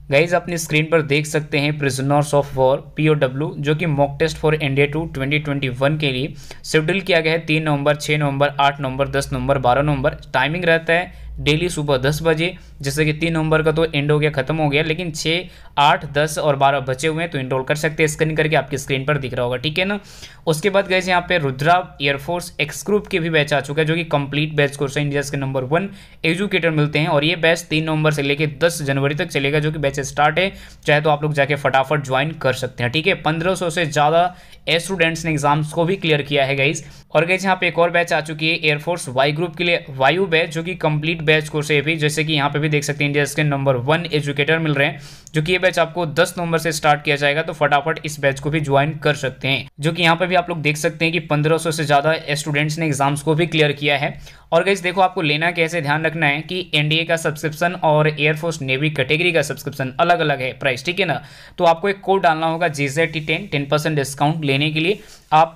Guys अपनी screen पर देख सकते हैं प्रिजनर्स ऑफ वॉर POW जो कि मॉक टेस्ट फॉर इंडिया 2 2021 के लिए शेड्यूल किया गया है 3 नवंबर, 6 नवंबर, 8 नवंबर, 10 नवंबर, 12 नवंबर। टाइमिंग रहता है डेली सुबह 10 बजे। जैसे कि 3 नवंबर का तो एंड हो गया, खत्म हो गया, लेकिन 6, 8, 10 और 12 बचे हुए हैं, तो इनरोल कर सकते हैं। स्कैन करके आपकी स्क्रीन पर दिख रहा होगा, ठीक है ना। उसके बाद गए यहाँ पे रुद्रा एयरफोर्स एक्स ग्रुप के भी बैच आ चुका है जो कि कंप्लीट बैच कोर्स है, इंडिया के नंबर 1 एजुकेटर मिलते हैं। और ये बैच 3 नवंबर से लेकर 10 जनवरी तक चलेगा, जो कि बैच स्टार्ट है। चाहे तो आप लोग जाके फटाफट ज्वाइन कर सकते हैं, ठीक है। 1500 से ज़्यादा स्टूडेंट्स ने एग्जाम्स को भी क्लियर किया है गाइज। और गाइज यहाँ पे एक और बैच आ चुकी है एयरफोर्स वाई ग्रुप के लिए, वायु बैच, जो कि कंप्लीट बैच कोर्स है भी। जैसे कि यहाँ पे भी देख सकते हैं इंडिया के नंबर 1 एजुकेटर मिल रहे हैं, जो कि ये बैच आपको 10 नवंबर से स्टार्ट किया जाएगा, तो फटाफट इस बैच को भी ज्वाइन कर सकते हैं। जो कि यहाँ पे भी आप लोग देख सकते हैं कि 1500 से ज़्यादा स्टूडेंट्स ने एग्जाम्स को भी क्लियर किया है। और गाइज देखो, आपको लेना कैसे, ध्यान रखना है कि एनडीए का सब्सक्रिप्शन और एयरफोर्स नेवी कैटेगरी का सब्सक्रिप्शन अलग अलग है प्राइस, ठीक है ना। तो आपको एक कोड डालना होगा GZT10, 10% डिस्काउंट लेने के लिए आप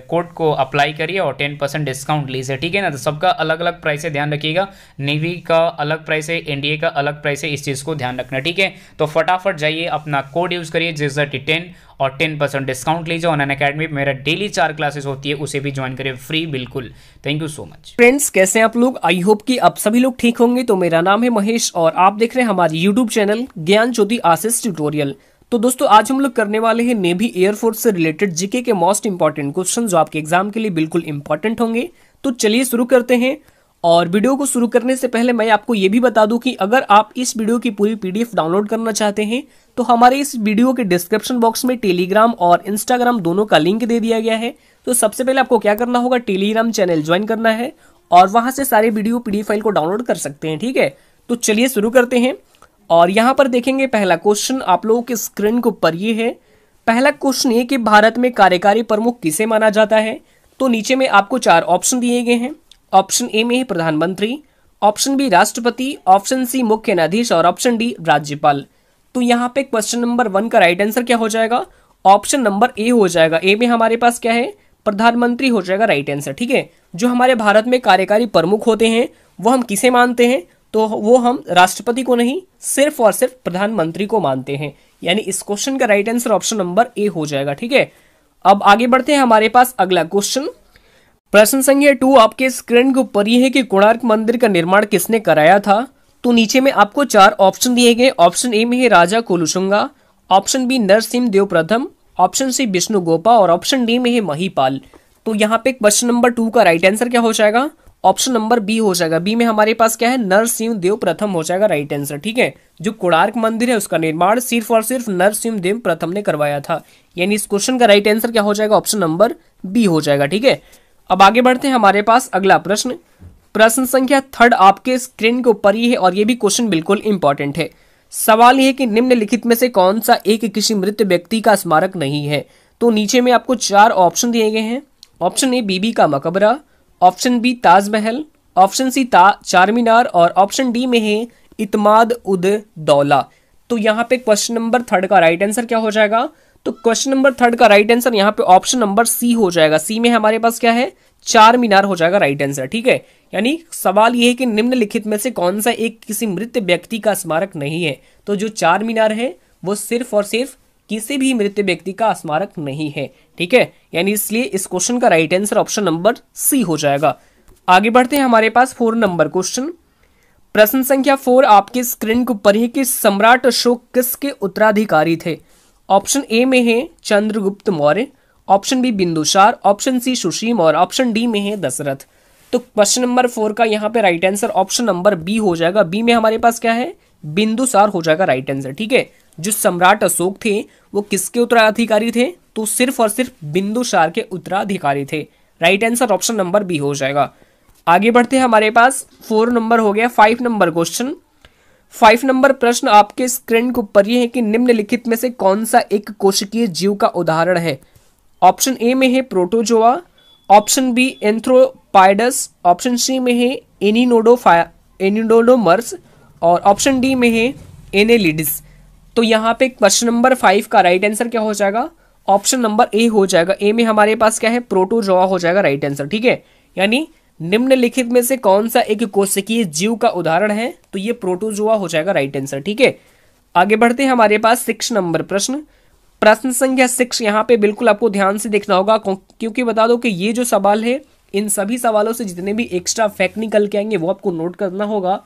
कोड को अप्लाई करिए और 10% डिस्काउंट लीजिए, ठीक है ना। तो सबका अलग अलग प्राइस है, ध्यान रखिएगा। नेवी का अलग प्राइस है, एनडीए का अलग प्राइस है, इस चीज़ को ध्यान रखना, ठीक है। तो फटाफट जाइए, अपना कोड यूज़ करिए GZT10 और 10% डिस्काउंट लीजिए। ऑनलाइन अकेडमी में मेरा डेली 4 क्लासेस होती है, उसे भी ज्वाइन करिए फ्री, बिल्कुल। Thank you so much friends, कैसे हैं आप लोग? आई होप कि आप सभी लोग ठीक होंगे। तो मेरा नाम है महेश और आप देख रहे हैं हमारे यूट्यूब चैनल ज्ञान ज्योति आशीष ट्यूटोरियल। तो दोस्तों, आज हम लोग करने वाले हैं नेवी एयरफोर्स से रिलेटेड जीके के मोस्ट इंपॉर्टेंट क्वेश्चन, जो आपके एग्जाम के लिए बिल्कुल इंपॉर्टेंट होंगे। तो चलिए शुरू करते हैं। और वीडियो को शुरू करने से पहले मैं आपको ये भी बता दूं कि अगर आप इस वीडियो की पूरी PDF डाउनलोड करना चाहते हैं तो हमारे इस वीडियो के डिस्क्रिप्शन बॉक्स में टेलीग्राम और इंस्टाग्राम दोनों का लिंक दे दिया गया है। तो सबसे पहले आपको क्या करना होगा, टेलीग्राम चैनल ज्वाइन करना है और वहां से सारे वीडियो PDF फाइल को डाउनलोड कर सकते हैं, ठीक है। तो चलिए शुरू करते हैं। और यहाँ पर देखेंगे पहला क्वेश्चन आप लोगों के स्क्रीन के ऊपर ये है। पहला क्वेश्चन ये कि भारत में कार्यकारी प्रमुख किसे माना जाता है। तो नीचे में आपको 4 ऑप्शन दिए गए हैं। ऑप्शन ए में है प्रधानमंत्री, ऑप्शन बी राष्ट्रपति, ऑप्शन सी मुख्य न्यायाधीश और ऑप्शन डी राज्यपाल। तो यहाँ पे क्वेश्चन नंबर 1 का राइट आंसर क्या हो जाएगा, ऑप्शन नंबर ए हो जाएगा। ए में हमारे पास क्या है, प्रधानमंत्री हो जाएगा राइट आंसर, ठीक है। जो हमारे भारत में कार्यकारी प्रमुख होते हैं वो हम किसे मानते हैं, तो वो हम राष्ट्रपति को नहीं, सिर्फ और सिर्फ प्रधानमंत्री को मानते हैं। यानी इस क्वेश्चन का right answer option number A हो जाएगा, ठीक है। अब आगे बढ़ते हैं, हमारे पास अगला क्वेश्चन प्रश्न संख्या 2 आपके स्क्रीन के ऊपर ये है कि कोणार्क मंदिर का निर्माण किसने कराया था। तो नीचे में आपको 4 ऑप्शन दिए गए। ऑप्शन ए में है राजा कुलशुंगा, ऑप्शन बी नरसिंह देव प्रथम, ऑप्शन सी विष्णु गोपा और ऑप्शन डी में है महिपाल। तो यहाँ पे क्वेश्चन नंबर 2 का राइट आंसर क्या हो जाएगा, ऑप्शन नंबर बी हो जाएगा। बी में हमारे पास क्या है, नरसिंह देव प्रथम हो जाएगा राइट आंसर, ठीक है। जो कोणार्क मंदिर है उसका निर्माण सिर्फ और सिर्फ नरसिंह देव प्रथम ने करवाया था। यानी इस क्वेश्चन का राइट आंसर क्या हो जाएगा, ऑप्शन नंबर बी हो जाएगा, ठीक है। अब आगे बढ़ते हैं, हमारे पास अगला प्रश्न प्रश्न संख्या 3 आपके स्क्रीन के ऊपर ही है और ये भी क्वेश्चन बिल्कुल इंपॉर्टेंट है। सवाल यह है कि निम्नलिखित में से कौन सा एक किसी मृत व्यक्ति का स्मारक नहीं है। तो नीचे में आपको 4 ऑप्शन दिए गए हैं। Option A Bibi ka Maqbara, option B Taj Mahal, option C Char Minar और ऑप्शन डी में है इत्माद उद दौला। तो यहाँ पे क्वेश्चन नंबर 3 का राइट आंसर क्या हो जाएगा, तो क्वेश्चन नंबर 3 का राइट आंसर यहाँ पे ऑप्शन नंबर सी हो जाएगा। सी में हमारे पास क्या है, चार मीनार हो जाएगा राइट आंसर, ठीक है। यानी सवाल ये है कि निम्नलिखित में से कौन सा एक किसी मृत व्यक्ति का स्मारक नहीं है। तो जो चार मीनार है वो सिर्फ और सिर्फ किसी भी मृत व्यक्ति का स्मारक नहीं है, ठीक है। यानी इसलिए इस क्वेश्चन का right answer option number C हो जाएगा। आगे बढ़ते हैं, हमारे पास 4 नंबर क्वेश्चन प्रश्न संख्या 4 आपके स्क्रीन के ऊपर है कि सम्राट अशोक किसके उत्तराधिकारी थे। ऑप्शन ए में है Chandragupta Maurya, option B Bindusara, option C Susima और ऑप्शन डी में है दशरथ। तो क्वेश्चन नंबर 4 का यहाँ पे right answer option number B हो जाएगा। बी में हमारे पास क्या है, बिंदुसार हो जाएगा राइट आंसर, ठीक है। जो सम्राट अशोक थे वो किसके उत्तराधिकारी थे, तो सिर्फ और सिर्फ बिंदुसार के उत्तराधिकारी थे। Right answer option number B हो जाएगा। आगे बढ़ते हैं, हमारे पास 4 नंबर हो गया। 5 नंबर क्वेश्चन 5 नंबर प्रश्न आपके स्क्रीन के ऊपर ये है कि निम्नलिखित में से कौन सा एक कोशिकीय जीव का उदाहरण है। ऑप्शन ए में है protozoa, option B anthropoids, option C में है एनिडोडोमर्स और ऑप्शन डी में है एनेलिडिस। तो यहाँ पे क्वेश्चन नंबर 5 का राइट आंसर क्या हो जाएगा, ऑप्शन नंबर ए हो जाएगा। ए में हमारे पास क्या है, प्रोटोजोआ हो जाएगा राइट आंसर, ठीक है। यानी निम्नलिखित में से कौन सा एक कोशिकीय जीव का उदाहरण है, तो ये प्रोटोजोआ हो जाएगा राइट आंसर, ठीक है। आगे बढ़ते हैं हमारे पास 6 नंबर प्रश्न। प्रश्न संख्या 6 यहाँ पे बिल्कुल आपको ध्यान से देखना होगा, क्योंकि बता दो कि ये जो सवाल है इन सभी सवालों से जितने भी एक्स्ट्रा फैक्ट निकल के आएंगे वो आपको नोट करना होगा,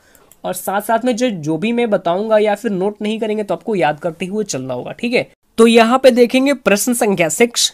और साथ साथ में जो भी मैं बताऊंगा या फिर नोट नहीं करेंगे तो आपको याद करते हुए चलना होगा, ठीक है। तो यहाँ पे देखेंगे प्रश्न संख्या 6।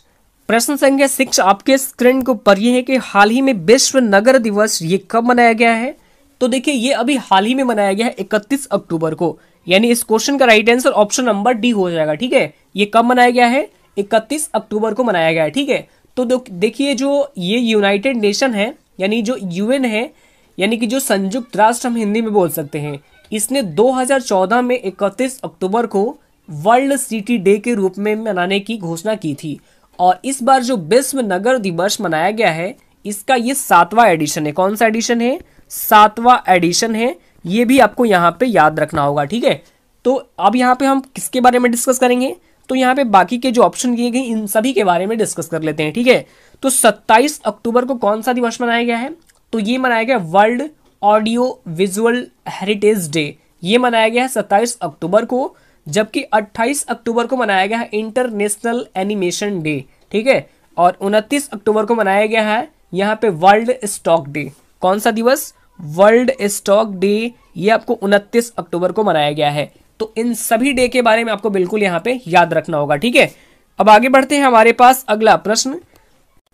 प्रश्न संख्या 6 आपके स्क्रीन के ऊपर ये है कि हाल ही में विश्व नगर दिवस ये कब मनाया गया है। तो देखिए ये अभी हाल ही में मनाया गया है 31 अक्टूबर को, यानी इस क्वेश्चन का right answer option number D हो जाएगा, ठीक है। ये कब मनाया गया है, 31 अक्टूबर को मनाया गया है, ठीक है। तो देखिए जो ये यूनाइटेड नेशन है, यानी जो यूएन है, यानी कि जो संयुक्त राष्ट्र हम हिंदी में बोल सकते हैं, इसने 2014 में 31 अक्टूबर को वर्ल्ड सिटी डे के रूप में मनाने की घोषणा की थी। और इस बार जो विश्व नगर दिवस मनाया गया है इसका ये 7वां एडिशन है। कौन सा एडिशन है, 7वां एडिशन है। ये भी आपको यहाँ पे याद रखना होगा, ठीक है। तो अब यहाँ पे हम किसके बारे में डिस्कस करेंगे, तो यहाँ पे बाकी के जो ऑप्शन दिए गए इन सभी के बारे में डिस्कस कर लेते हैं, ठीक है। तो 27 अक्टूबर को कौन सा दिवस मनाया गया है, तो ये मनाया गया world audio visual heritage day. ये मनाया गया है 27 अक्टूबर को, जबकि 28 अक्टूबर को मनाया गया है इंटरनेशनल एनिमेशन डे, ठीक है। और 29 अक्टूबर को मनाया गया है यहाँ पे वर्ल्ड स्टॉक डे। कौन सा दिवस, वर्ल्ड स्टॉक डे, ये आपको 29 अक्टूबर को मनाया गया है। तो इन सभी डे के बारे में आपको बिल्कुल यहाँ पे याद रखना होगा, ठीक है। अब आगे बढ़ते हैं हमारे पास अगला प्रश्न।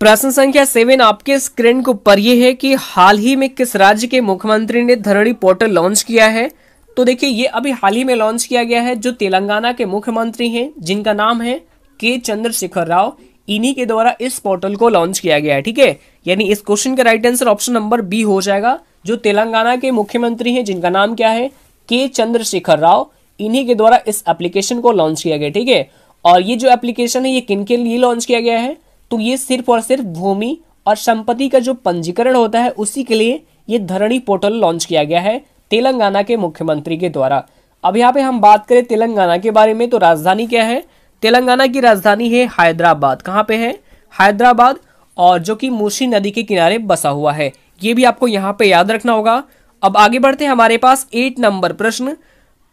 प्रश्न संख्या 7 आपके स्क्रीन के ऊपर ये है कि हाल ही में किस राज्य के मुख्यमंत्री ने धरणी पोर्टल लॉन्च किया है। तो देखिए ये अभी हाल ही में लॉन्च किया गया है, जो तेलंगाना के मुख्यमंत्री हैं जिनका नाम है के चंद्रशेखर राव, इन्हीं के द्वारा इस पोर्टल को लॉन्च किया गया है, ठीक है। यानी इस क्वेश्चन का right answer option number B हो जाएगा। जो तेलंगाना के मुख्यमंत्री हैं जिनका नाम क्या है, के चंद्रशेखर राव, इन्हीं के द्वारा इस एप्लीकेशन को लॉन्च किया गया, ठीक है। और ये जो एप्लीकेशन है ये किन के लिए लॉन्च किया गया है, तो ये सिर्फ और सिर्फ भूमि और संपत्ति का जो पंजीकरण होता है उसी के लिए ये धरणी पोर्टल लॉन्च किया गया है तेलंगाना के मुख्यमंत्री के द्वारा। अब यहाँ पे हम बात करें तेलंगाना के बारे में, तो राजधानी क्या है, तेलंगाना की राजधानी है हैदराबाद। कहाँ पे है, हैदराबाद, और जो कि मूसी नदी के किनारे बसा हुआ है। ये भी आपको यहाँ पे याद रखना होगा। अब आगे बढ़ते हैं हमारे पास 8 नंबर प्रश्न।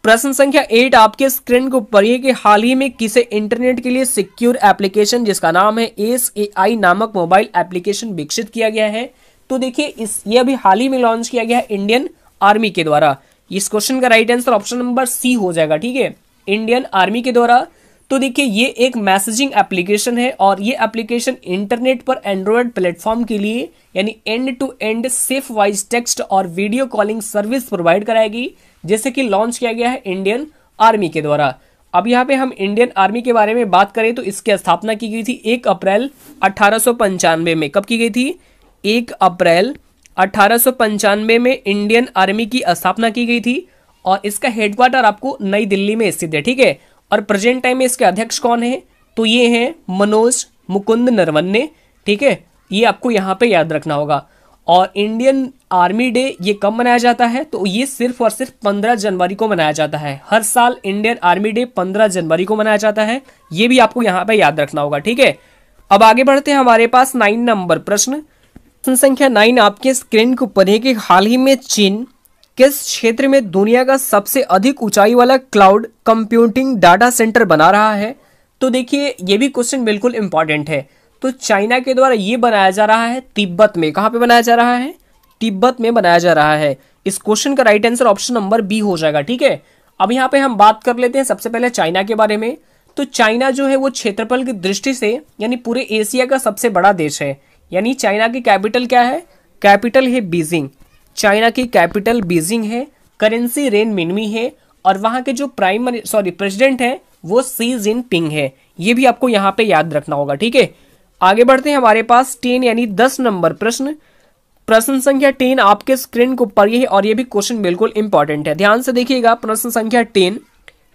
प्रश्न संख्या 8 आपके स्क्रीन के ऊपर ये कि हाल ही में किसे इंटरनेट के लिए सिक्योर एप्लीकेशन जिसका नाम है SAI नामक मोबाइल एप्लीकेशन विकसित किया गया है। तो देखिए ये अभी हाल ही में लॉन्च किया गया है इंडियन आर्मी के द्वारा। इस क्वेश्चन का right answer option number C हो जाएगा, ठीक है, इंडियन आर्मी के द्वारा। तो देखिए ये एक मैसेजिंग एप्लीकेशन है और ये एप्लीकेशन इंटरनेट पर एंड्रॉयड प्लेटफॉर्म के लिए यानी end to end safe voice text और वीडियो कॉलिंग सर्विस प्रोवाइड कराएगी, जैसे कि लॉन्च किया गया है इंडियन आर्मी के द्वारा। अब यहाँ पे हम इंडियन आर्मी के बारे में बात करें तो इसकी स्थापना की गई थी 1 अप्रैल 1895 में। कब की गई थी, 1 अप्रैल 1895 में इंडियन आर्मी की स्थापना की गई थी और इसका हेडक्वार्टर आपको नई दिल्ली में स्थित है, ठीक है। और प्रेजेंट टाइम में इसके अध्यक्ष कौन है, तो ये हैं मनोज मुकुंद नरवणे, ठीक है। ये आपको यहाँ पे याद रखना होगा। और इंडियन आर्मी डे ये कब मनाया जाता है, तो ये सिर्फ और सिर्फ 15 जनवरी को मनाया जाता है। हर साल इंडियन आर्मी डे 15 जनवरी को मनाया जाता है। ये भी आपको यहाँ पे याद रखना होगा, ठीक है। अब आगे बढ़ते हैं हमारे पास 9 नंबर प्रश्न। प्रश्न संख्या 9 आपके स्क्रीन के ऊपर है कि हाल ही में चीन किस क्षेत्र में दुनिया का सबसे अधिक ऊंचाई वाला क्लाउड कंप्यूटिंग डाटा सेंटर बना रहा है। तो देखिए ये भी क्वेश्चन बिल्कुल इंपॉर्टेंट है। तो चाइना के द्वारा ये बनाया जा रहा है तिब्बत में। कहाँ पे बनाया जा रहा है, तिब्बत में बनाया जा रहा है। इस क्वेश्चन का right answer option number B हो जाएगा, ठीक है। अब यहाँ पे हम बात कर लेते हैं सबसे पहले चाइना के बारे में। तो चाइना जो है वो क्षेत्रफल की दृष्टि से यानी पूरे एशिया का सबसे बड़ा देश है। यानी चाइना की कैपिटल क्या है, कैपिटल है बीजिंग। चाइना की कैपिटल बीजिंग है, करेंसी रेनमिनमी है और वहाँ के जो प्रेसिडेंट है वो सी जिनपिंग है। ये भी आपको यहाँ पे याद रखना होगा, ठीक है। आगे बढ़ते हैं हमारे पास 10 यानी 10 नंबर प्रश्न। प्रश्न संख्या 10 आपके स्क्रीन के ऊपर ये है और ये भी क्वेश्चन बिल्कुल इंपॉर्टेंट है, ध्यान से देखिएगा। प्रश्न संख्या 10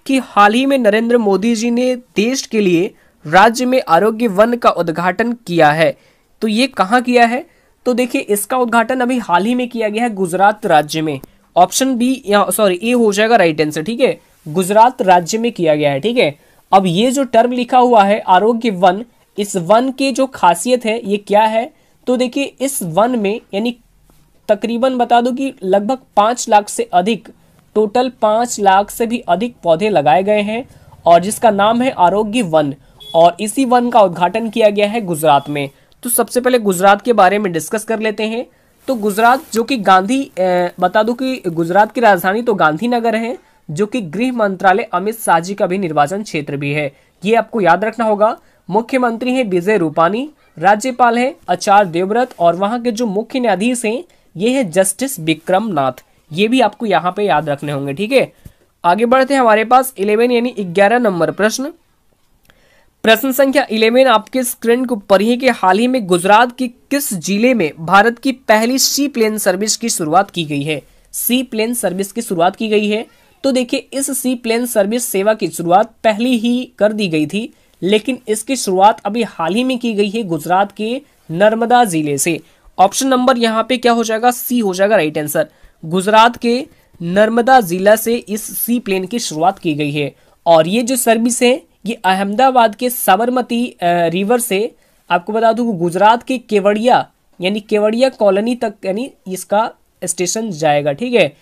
कि हाल ही में नरेंद्र मोदी जी ने देश के लिए राज्य में आरोग्य वन का उद्घाटन किया है। तो ये कहाँ किया है, तो देखिए इसका उद्घाटन अभी हाल ही में किया गया है गुजरात राज्य में। ऑप्शन बी ए हो जाएगा राइट आंसर, ठीक है, गुजरात राज्य में किया गया है, ठीक है। अब ये जो टर्म लिखा हुआ है आरोग्य वन, इस वन की जो खासियत है ये क्या है, तो देखिए इस वन में यानी तकरीबन बता दो कि लगभग 5 लाख से अधिक टोटल 5 लाख से भी अधिक पौधे लगाए गए हैं और जिसका नाम है आरोग्य वन, और इसी वन का उद्घाटन किया गया है गुजरात में। तो सबसे पहले गुजरात के बारे में डिस्कस कर लेते हैं। तो गुजरात जो कि बता दूं कि गुजरात की राजधानी तो गांधीनगर है, जो कि गृह मंत्रालय अमित शाह जी का भी निर्वाचन क्षेत्र भी है, ये आपको याद रखना होगा। मुख्यमंत्री है विजय रूपानी, राज्यपाल है आचार्य देवव्रत और वहां के जो मुख्य न्यायाधीश हैं ये है जस्टिस विक्रम नाथ। ये भी आपको यहाँ पे याद रखने होंगे, ठीक है। आगे बढ़ते हैं, हमारे पास 11 यानी 11 नंबर प्रश्न। प्रश्न संख्या 11 आपके स्क्रीन के ऊपर ही कि हाल ही में गुजरात के किस जिले में भारत की पहली सी प्लेन सर्विस की शुरुआत की गई है। सी प्लेन सर्विस की शुरुआत की गई है। तो देखिए, इस सी प्लेन सर्विस सेवा की शुरुआत पहले ही कर दी गई थी, लेकिन इसकी शुरुआत अभी हाल ही में की गई है गुजरात के नर्मदा जिले से। ऑप्शन नंबर यहाँ पे क्या हो जाएगा, सी हो जाएगा राइट आंसर। गुजरात के नर्मदा जिला से इस सी प्लेन की शुरुआत की गई है और ये जो सर्विस है ये अहमदाबाद के साबरमती रिवर से, आपको बता दूं गुजरात के केवड़िया यानी केवड़िया कॉलोनी तक यानी इसका स्टेशन जाएगा, ठीक है।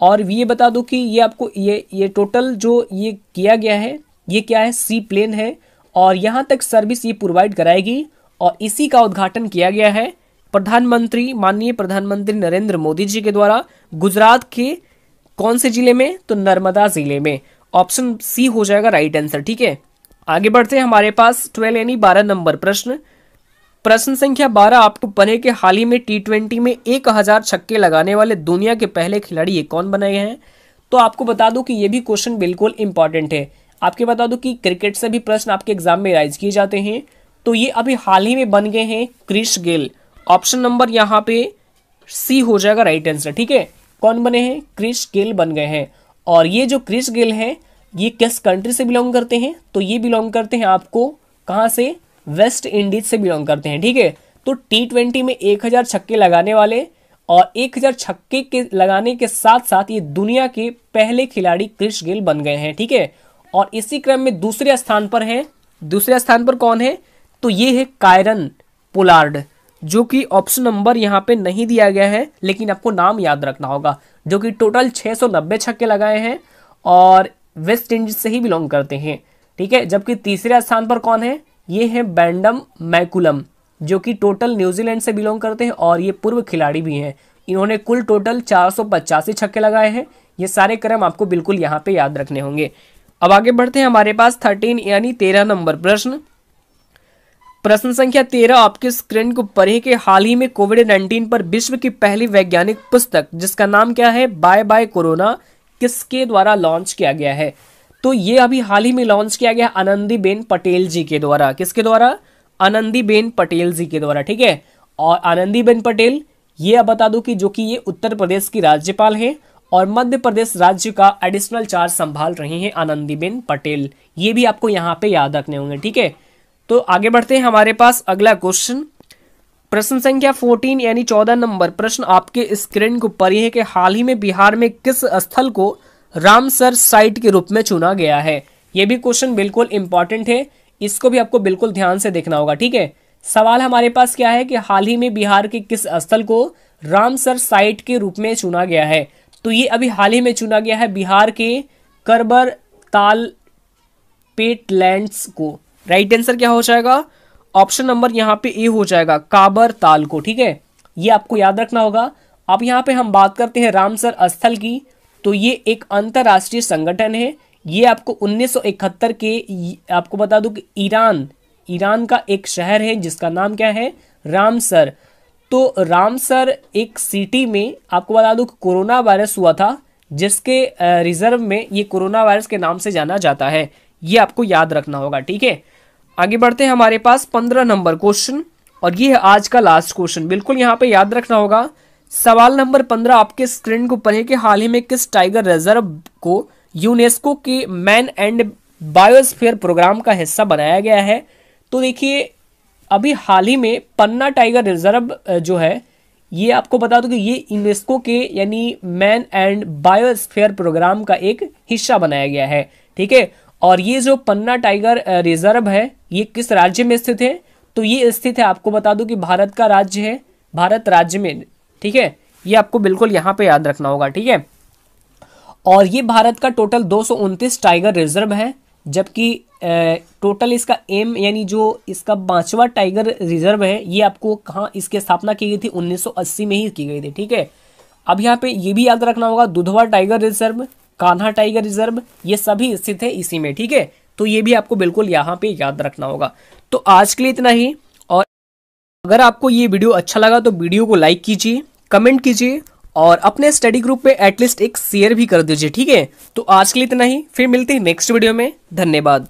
और ये बता दूं कि ये आपको ये टोटल जो ये किया गया है ये क्या है, सी प्लेन है और यहाँ तक सर्विस ये प्रोवाइड कराएगी और इसी का उद्घाटन किया गया है प्रधानमंत्री माननीय प्रधानमंत्री नरेंद्र मोदी जी के द्वारा गुजरात के कौन से जिले में, तो नर्मदा जिले में। ऑप्शन सी हो जाएगा राइट आंसर, ठीक है। आगे बढ़ते हैं, हमारे पास 12 यानी 12 नंबर प्रश्न। प्रश्न संख्या 12 आपको पढ़े कि हाल ही में T20 में 1000 छक्के लगाने वाले दुनिया के पहले खिलाड़ी ये कौन बने हैं। तो आपको बता दूं कि ये भी क्वेश्चन बिल्कुल इंपॉर्टेंट है। आपके बता दूं कि क्रिकेट से भी प्रश्न आपके एग्जाम में राइज किए जाते हैं। तो ये अभी हाल ही में बन गए हैं क्रिस गेल। ऑप्शन नंबर यहाँ पे सी हो जाएगा राइट आंसर, ठीक है। कौन बने हैं, क्रिस गेल बन गए हैं। और ये जो क्रिस गेल हैं ये किस कंट्री से बिलोंग करते हैं, तो ये बिलोंग करते हैं आपको कहाँ से, वेस्ट इंडीज से बिलोंग करते हैं, ठीक है। तो T20 में 1000 छक्के लगाने वाले और 1000 छक्के के लगाने के साथ साथ ये दुनिया के पहले खिलाड़ी क्रिस गेल बन गए हैं, ठीक है। और इसी क्रम में दूसरे स्थान पर कौन है, तो ये है कायरन पोलार्ड, जो कि ऑप्शन नंबर यहाँ पे नहीं दिया गया है लेकिन आपको नाम याद रखना होगा, जो कि टोटल 690 छक्के लगाए हैं और वेस्ट इंडीज से ही बिलोंग करते हैं, ठीक है। जबकि तीसरे स्थान पर कौन है, ये है बैंडम मैकुलम, जो कि टोटल न्यूजीलैंड से बिलोंग करते हैं और ये पूर्व खिलाड़ी भी हैं। इन्होंने कुल टोटल 485 छक्के लगाए हैं। ये सारे क्रम आपको बिल्कुल यहाँ पे याद रखने होंगे। अब आगे बढ़ते हैं, हमारे पास 13 यानी 13 नंबर प्रश्न। प्रश्न संख्या 13 आपके स्क्रीन को पढ़े कि हाल ही में कोविड-19 पर विश्व की पहली वैज्ञानिक पुस्तक जिसका नाम क्या है, बाय बाय कोरोना, किसके द्वारा लॉन्च किया गया है। तो ये अभी हाल ही में लॉन्च किया गया आनंदीबेन पटेल जी के द्वारा। किसके द्वारा, आनंदीबेन पटेल जी के द्वारा, ठीक है। और आनंदीबेन पटेल ये अब बता दूं कि जो कि ये उत्तर प्रदेश की राज्यपाल है और मध्य प्रदेश राज्य का एडिशनल चार्ज संभाल रही हैं आनंदीबेन पटेल। ये भी आपको यहाँ पे याद रखने होंगे, ठीक है। तो आगे बढ़ते हैं, हमारे पास अगला क्वेश्चन प्रश्न संख्या 14 यानी 14 नंबर प्रश्न आपके स्क्रीन के ऊपर है कि हाल ही में बिहार में किस स्थल को रामसर साइट के रूप में चुना गया है। यह भी क्वेश्चन बिल्कुल इंपॉर्टेंट है, इसको भी आपको बिल्कुल ध्यान से देखना होगा, ठीक है। सवाल हमारे पास क्या है कि हाल ही में बिहार के किस स्थल को रामसर साइट के रूप में चुना गया है। तो ये अभी हाल ही में चुना गया है बिहार के करबर ताल पेटलैंड्स को। राइट आंसर क्या हो जाएगा, ऑप्शन नंबर यहाँ पे ए हो जाएगा, काबर ताल को, ठीक है। ये आपको याद रखना होगा। अब यहाँ पे हम बात करते हैं रामसर स्थल की, तो ये एक अंतरराष्ट्रीय संगठन है। ये आपको 1971 के, आपको बता दूं कि ईरान का एक शहर है जिसका नाम क्या है, रामसर। तो रामसर एक सिटी में आपको बता दूं कि कोरोना वायरस हुआ था, जिसके रिजर्व में ये कोरोना वायरस के नाम से जाना जाता है। ये आपको याद रखना होगा, ठीक है। आगे बढ़ते हैं, हमारे पास 15 नंबर क्वेश्चन और ये है आज का लास्ट क्वेश्चन, बिल्कुल यहाँ पे याद रखना होगा। सवाल नंबर 15 आपके स्क्रीन को पढ़े कि हाल ही में किस टाइगर रिजर्व को यूनेस्को के मैन एंड बायोस्फीयर प्रोग्राम का हिस्सा बनाया गया है। तो देखिए, अभी हाल ही में पन्ना टाइगर रिजर्व जो है ये आपको बता दूं कि ये यूनेस्को के यानी मैन एंड बायोस्फीयर प्रोग्राम का एक हिस्सा बनाया गया है, ठीक है। और ये जो पन्ना टाइगर रिजर्व है ये किस राज्य में स्थित है, तो ये स्थित है, आपको बता दूं कि भारत का राज्य है, भारत राज्य में, ठीक है। ये आपको बिल्कुल यहाँ पे याद रखना होगा, ठीक है। और ये भारत का टोटल 229 टाइगर रिजर्व है, जबकि टोटल इसका एम यानी जो इसका 5वां टाइगर रिजर्व है ये आपको कहाँ इसकी स्थापना की गई थी, 1980 में ही की गई थी। ठीक है, अब यहाँ पे ये भी याद रखना होगा, Dudhwa tiger reserve, Kanha tiger reserve, ये सभी स्थित है इसी में। ठीक है, तो ये भी आपको बिल्कुल यहाँ पे याद रखना होगा। तो आज के लिए इतना ही, और अगर आपको ये वीडियो अच्छा लगा तो वीडियो को लाइक कीजिए, कमेंट कीजिए और अपने स्टडी ग्रुप में एटलीस्ट एक शेयर भी कर दीजिए। ठीक है, तो आज के लिए इतना ही, फिर मिलते हैं नेक्स्ट वीडियो में। धन्यवाद।